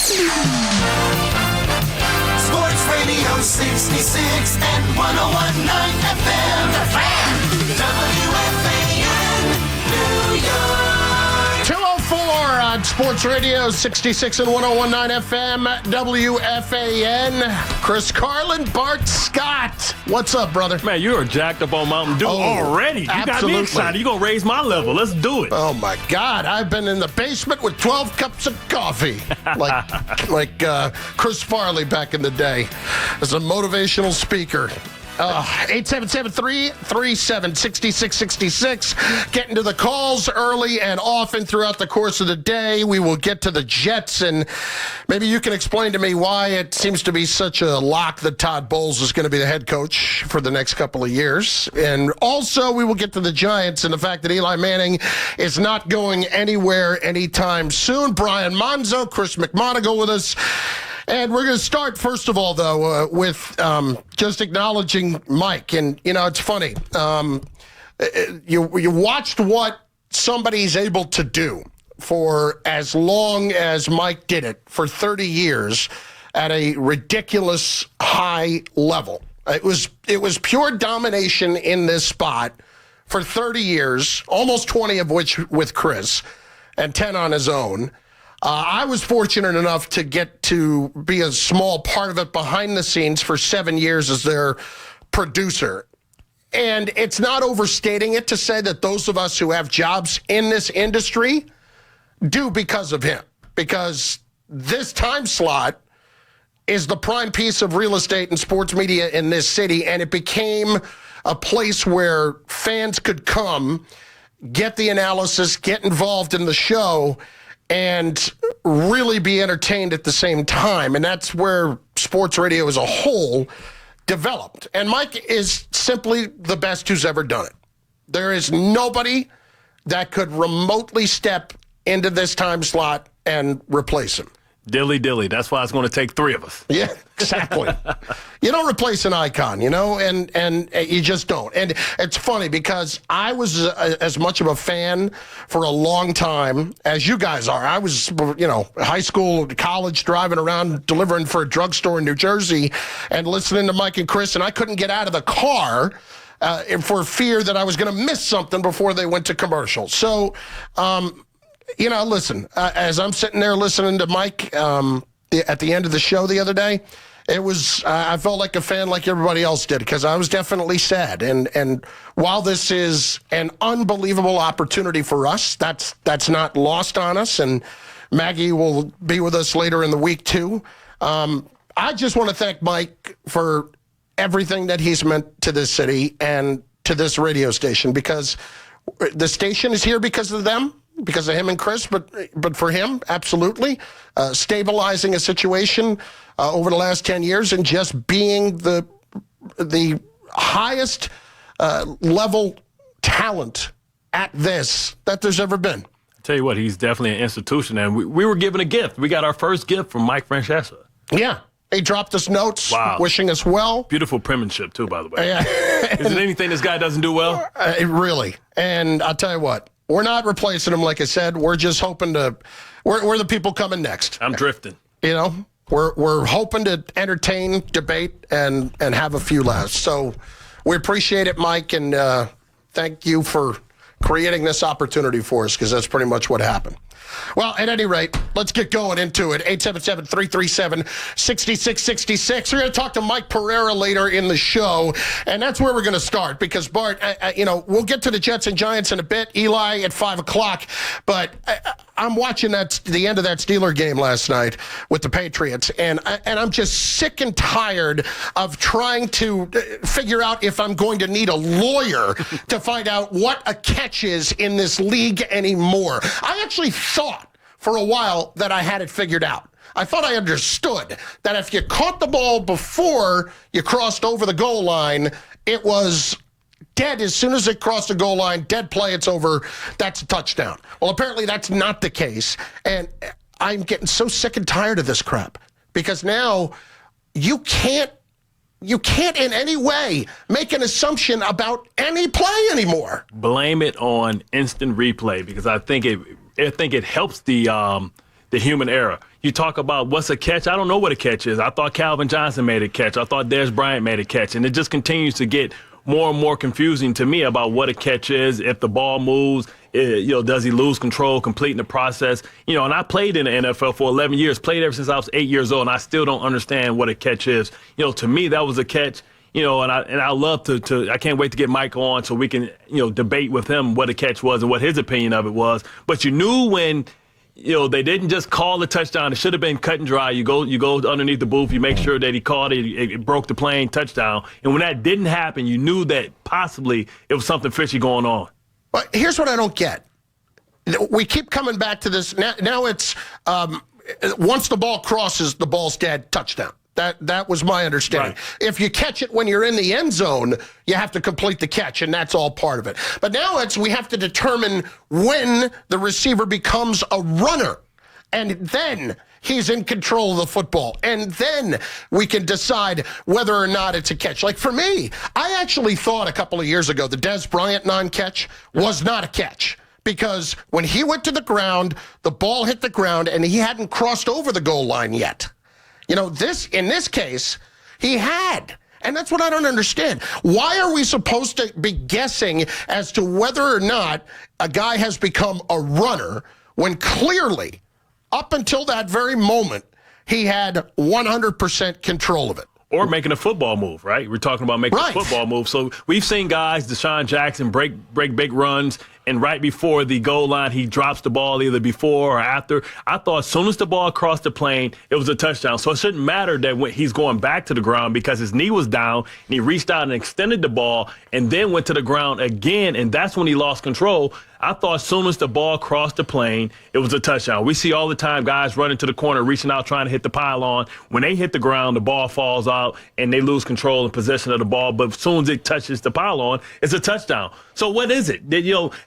Sports Radio 66 and 101.9 FM. The Fan. WFAN, New York. 204 on Sports Radio 66 and 101.9 FM. WFAN. Chris Carlin, Bart Scott. What's up, brother? Man, you are jacked up on Mountain Dew already. You got me excited. You're going to raise my level. Let's do it. Oh, my God. I've been in the basement with 12 cups of coffee. like Chris Farley back in the day as a motivational speaker. 877-337-6666. Getting to the calls early and often throughout the course of the day. We will get to the Jets, and maybe you can explain to me why it seems to be such a lock that Todd Bowles is going to be the head coach for the next couple of years. And also, we will get to the Giants and the fact that Eli Manning is not going anywhere anytime soon. Brian Monzo, Chris McMonagle with us. And we're going to start, first of all, though, with just acknowledging Mike. And, you know, it's funny. You watched what somebody's able to do for as long as Mike did it, for 30 years, at a ridiculous high level. It was pure domination in this spot for 30 years, almost 20 of which with Chris, and 10 on his own. I was fortunate enough to get to be a small part of it behind the scenes for 7 years as their producer. And it's not overstating it to say that those of us who have jobs in this industry do because of him. Because this time slot is the prime piece of real estate and sports media in this city, and it became a place where fans could come, get the analysis, get involved in the show, and really be entertained at the same time. And that's where sports radio as a whole developed. And Mike is simply the best who's ever done it. There is nobody that could remotely step into this time slot and replace him. Dilly. That's why it's going to take three of us. Yeah, exactly. You don't replace an icon, you know, and you just don't. And it's funny because I was as much of a fan for a long time as you guys are. I was, you know, high school, college, driving around, delivering for a drugstore in New Jersey and listening to Mike and Chris, and I couldn't get out of the car for fear that I was going to miss something before they went to commercial. So, you know, listen, as I'm sitting there listening to Mike at the end of the show the other day, it was, I felt like a fan like everybody else did because I was definitely sad. And while this is an unbelievable opportunity for us, that's not lost on us. And Maggie will be with us later in the week, too. I just want to thank Mike for everything that he's meant to this city and to this radio station, because the station is here because of them. Because of him and Chris, but for him, absolutely. Stabilizing a situation over the last 10 years and just being the highest level talent at this that there's ever been. I tell you what, he's definitely an institution, and we were given a gift. We got our first gift from Mike Francesa. Yeah. He dropped us notes, wishing us well. Beautiful penmanship, too, by the way. Yeah. Is it anything this guy doesn't do well? Really. And I'll tell you what. We're not replacing him, like I said. We're just hoping to. We're the people coming next. I'm drifting. You know, we're hoping to entertain, debate, and have a few laughs. So we appreciate it, Mike, and thank you for creating this opportunity for us, because that's pretty much what happened. Well, at any rate, let's get going into it. 877-337-6666. We're going to talk to Mike Pereira later in the show, and that's where we're going to start because, Bart, you know, we'll get to the Jets and Giants in a bit. Eli at 5 o'clock, but I'm watching the end of that Steeler game last night with the Patriots, and I'm just sick and tired of trying to figure out if I'm going to need a lawyer to find out what a catch is in this league anymore. I actually thought for a while that I had it figured out. I thought I understood that if you caught the ball before you crossed over the goal line, it was dead as soon as it crossed the goal line, dead play, it's over, that's a touchdown. Well, apparently that's not the case, and I'm getting so sick and tired of this crap because now you can't in any way make an assumption about any play anymore. Blame it on instant replay because I think it helps the the human error. You talk about what's a catch. I don't know what a catch is. I thought Calvin Johnson made a catch. I thought Dez Bryant made a catch. And it just continues to get more and more confusing to me about what a catch is. If the ball moves, does he lose control, completing the process? And I played in the NFL for 11 years, played ever since I was 8 years old, and I still don't understand what a catch is. To me, that was a catch. And I love to I can't wait to get Mike on so we can, debate with him what a catch was and what his opinion of it was. But you knew when, they didn't just call the touchdown. It should have been cut and dry. You go underneath the booth. You make sure that he called it. It broke the plane, touchdown. And when that didn't happen, you knew that possibly it was something fishy going on. But here's what I don't get. We keep coming back to this. Now it's once the ball crosses, the ball's dead, touchdown. That was my understanding. Right. If you catch it when you're in the end zone, you have to complete the catch, and that's all part of it. But now we have to determine when the receiver becomes a runner, and then he's in control of the football, and then we can decide whether or not it's a catch. Like for me, I actually thought a couple of years ago the Dez Bryant non-catch was not a catch. Because when he went to the ground, the ball hit the ground, and he hadn't crossed over the goal line yet. In this case, he had. And that's what I don't understand. Why are we supposed to be guessing as to whether or not a guy has become a runner when clearly, up until that very moment, he had 100% control of it? Or making a football move, right? We're talking about making a football move. So we've seen guys, Deshaun Jackson, break big runs, and right before the goal line, he drops the ball either before or after. I thought as soon as the ball crossed the plane, it was a touchdown. So it shouldn't matter that when he's going back to the ground because his knee was down, and he reached out and extended the ball and then went to the ground again, and that's when he lost control. I thought as soon as the ball crossed the plane, it was a touchdown. We see all the time guys running to the corner, reaching out, trying to hit the pylon. When they hit the ground, the ball falls out, and they lose control and possession of the ball. But as soon as it touches the pylon, it's a touchdown. So what is it?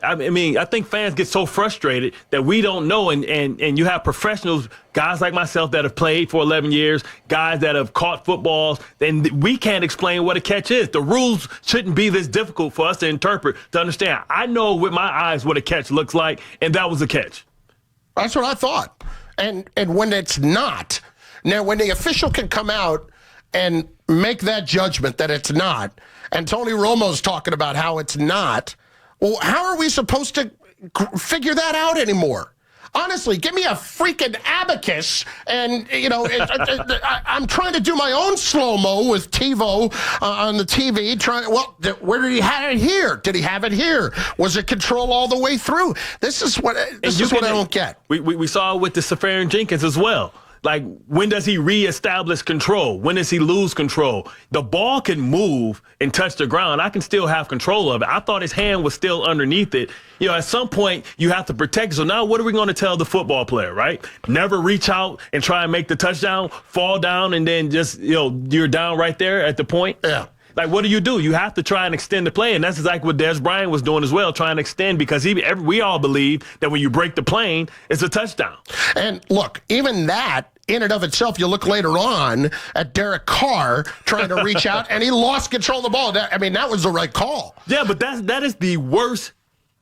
I think fans get so frustrated that we don't know, and you have professionals, guys like myself that have played for 11 years, guys that have caught footballs, and we can't explain what a catch is. The rules shouldn't be this difficult for us to interpret, to understand. I know with my eyes what a catch looks like, and that was a catch. That's what I thought. And when it's not, now when the official can come out and make that judgment that it's not, and Tony Romo's talking about how it's not, well, how are we supposed to figure that out anymore? Honestly, give me a freaking abacus, and, I'm trying to do my own slow-mo with TiVo on the TV. Where did he have it here? Did he have it here? Was it control all the way through? This is what I don't get. We saw it with the Safarian Jenkins as well. Like, when does he reestablish control? When does he lose control? The ball can move and touch the ground. I can still have control of it. I thought his hand was still underneath it. At some point, you have to protect it. So now what are we going to tell the football player, right? Never reach out and try and make the touchdown, fall down, and then just, you're down right there at the point? Yeah. Like, what do? You have to try and extend the play, and that's exactly what Dez Bryant was doing as well, trying to extend, because we all believe that when you break the plane, it's a touchdown. And look, even that, in and of itself, you look later on at Derek Carr trying to reach out, and he lost control of the ball. That was the right call. Yeah, but that is the worst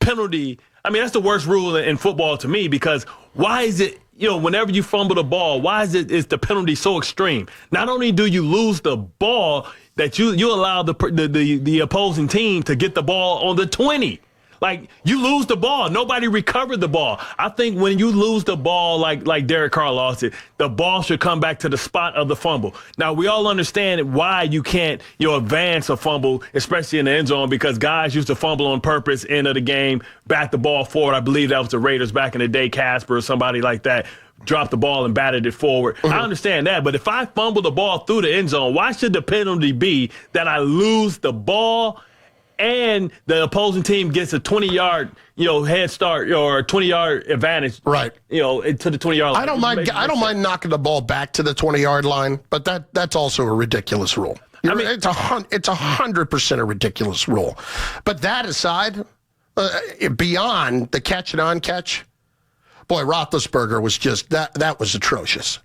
penalty. That's the worst rule in football to me, because why is it, whenever you fumble the ball, why is the penalty so extreme? Not only do you lose the ball, that you allow the opposing team to get the ball on the 20. Like, you lose the ball. Nobody recovered the ball. I think when you lose the ball like Derek Carr lost it, the ball should come back to the spot of the fumble. Now, we all understand why you can't advance a fumble, especially in the end zone, because guys used to fumble on purpose, end of the game, back the ball forward. I believe that was the Raiders back in the day, Casper or somebody like that. Dropped the ball and batted it forward. I understand that, but if I fumble the ball through the end zone, why should the penalty be that I lose the ball and the opposing team gets a 20-yard, head start or a 20-yard advantage, right? To the 20-yard line. I don't mind knocking the ball back to the 20-yard line, but that's also a ridiculous rule. It's 100% a ridiculous rule. But that aside, beyond the catch and on catch, boy, Roethlisberger was just that was atrocious.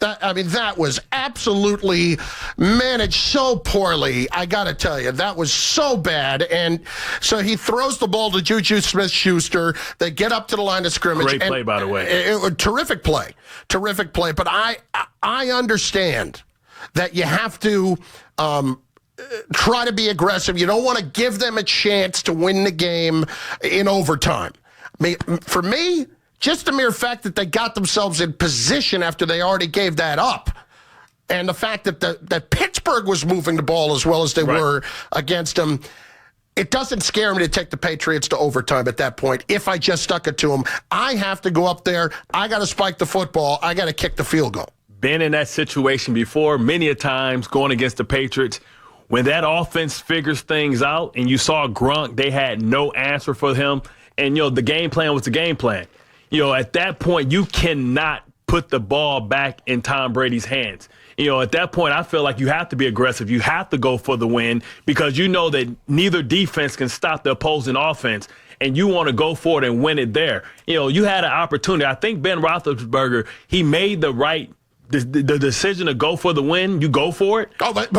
That was absolutely managed so poorly. I got to tell you, that was so bad. And so he throws the ball to Juju Smith-Schuster. They get up to the line of scrimmage. Great play, by the way. Terrific play. Terrific play. But I understand that you have to try to be aggressive. You don't want to give them a chance to win the game in overtime. For me, just the mere fact that they got themselves in position after they already gave that up, and the fact that Pittsburgh was moving the ball as well as they were against them, it doesn't scare me to take the Patriots to overtime at that point. If I just stuck it to them, I have to go up there. I got to spike the football. I got to kick the field goal. Been in that situation before, many a times going against the Patriots. When that offense figures things out and you saw Gronk, they had no answer for him. And, the game plan was the game plan. At that point, you cannot put the ball back in Tom Brady's hands. At that point, I feel like you have to be aggressive. You have to go for the win because you know that neither defense can stop the opposing offense, and you want to go for it and win it there. You had an opportunity. I think Ben Roethlisberger, he made the right the decision to go for the win. You go for it. Oh, but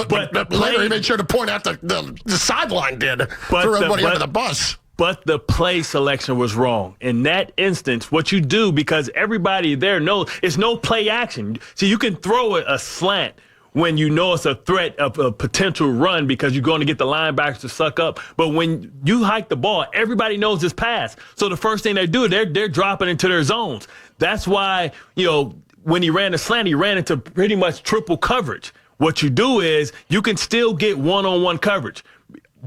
later he made sure to point out the sideline did. Threw everybody under the bus. But the play selection was wrong. In that instance, what you do, because everybody there knows it's no play action. See, you can throw a slant when you know it's a threat of a potential run because you're going to get the linebackers to suck up. But when you hike the ball, everybody knows it's pass. So the first thing they do, they're dropping into their zones. That's why, when he ran the slant, he ran into pretty much triple coverage. What you do is you can still get one-on-one coverage.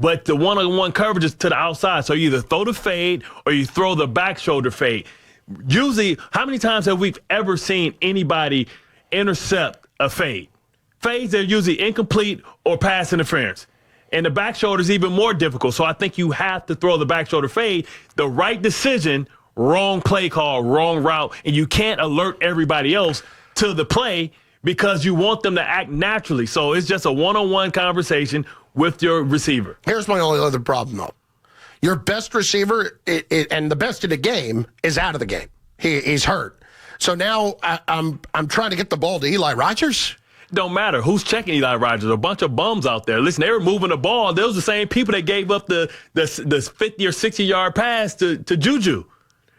But the one-on-one coverage is to the outside. So you either throw the fade or you throw the back shoulder fade. Usually, how many times have we ever seen anybody intercept a fade? Fades are usually incomplete or pass interference. And the back shoulder is even more difficult. So I think you have to throw the back shoulder fade. The right decision, wrong play call, wrong route. And you can't alert everybody else to the play because you want them to act naturally. So it's just a one-on-one conversation with your receiver. Here's my only other problem, though. Your best receiver and the best in the game is out of the game. He's hurt. So now I'm trying to get the ball to Eli Rogers. Don't matter who's checking Eli Rogers. A bunch of bums out there. Listen, they were moving the ball. Those are the same people that gave up the 50 or 60-yard pass to Juju.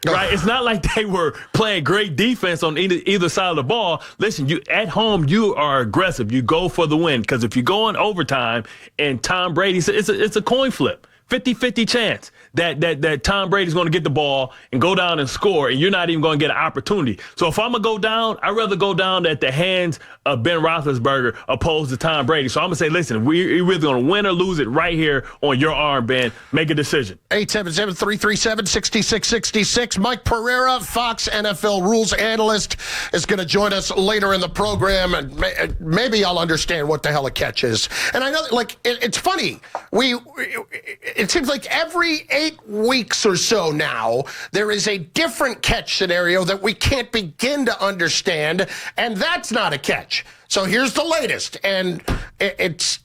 Right? It's not like they were playing great defense on either side of the ball. Listen, you at home, you are aggressive. You go for the win because if you go in overtime and Tom Brady, it's a coin flip. 50-50 chance that Tom Brady's going to get the ball and go down and score, and you're not even going to get an opportunity. So if I'm going to go down, I'd rather go down at the hands of Ben Roethlisberger opposed to Tom Brady. So I'm going to say, listen, we're either going to win or lose it right here on your arm, Ben. Make a decision. 877-337-6666. Mike Pereira, Fox NFL rules analyst, is going to join us later in the program, and maybe I'll understand what the hell a catch is. And I know, it's funny. It seems like every 8 weeks or so now, there is a different catch scenario that we can't begin to understand, and that's not a catch. So here's the latest, and it's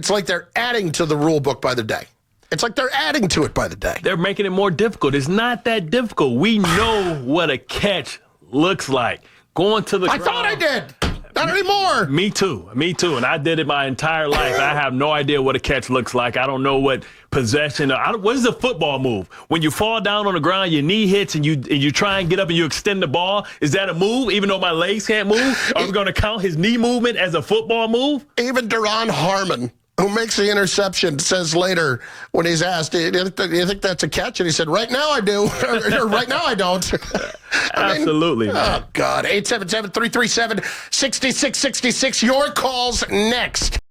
like they're adding to the rule book by the day. It's like they're adding to it by the day. They're making it more difficult. It's not that difficult. We know what a catch looks like. Going to the ground. I thought I did. Not anymore. Me too. And I did it my entire life. I have no idea what a catch looks like. I don't know what possession. What is a football move? When you fall down on the ground, your knee hits, and you try and get up and you extend the ball. Is that a move? Even though my legs can't move, are we going to count his knee movement as a football move? Even Duron Harmon, who makes the interception, says later when he's asked, do you think that's a catch? And he said, right now I do. Or right now I don't. Absolutely. Oh, God. 877-337-6666. Your calls next.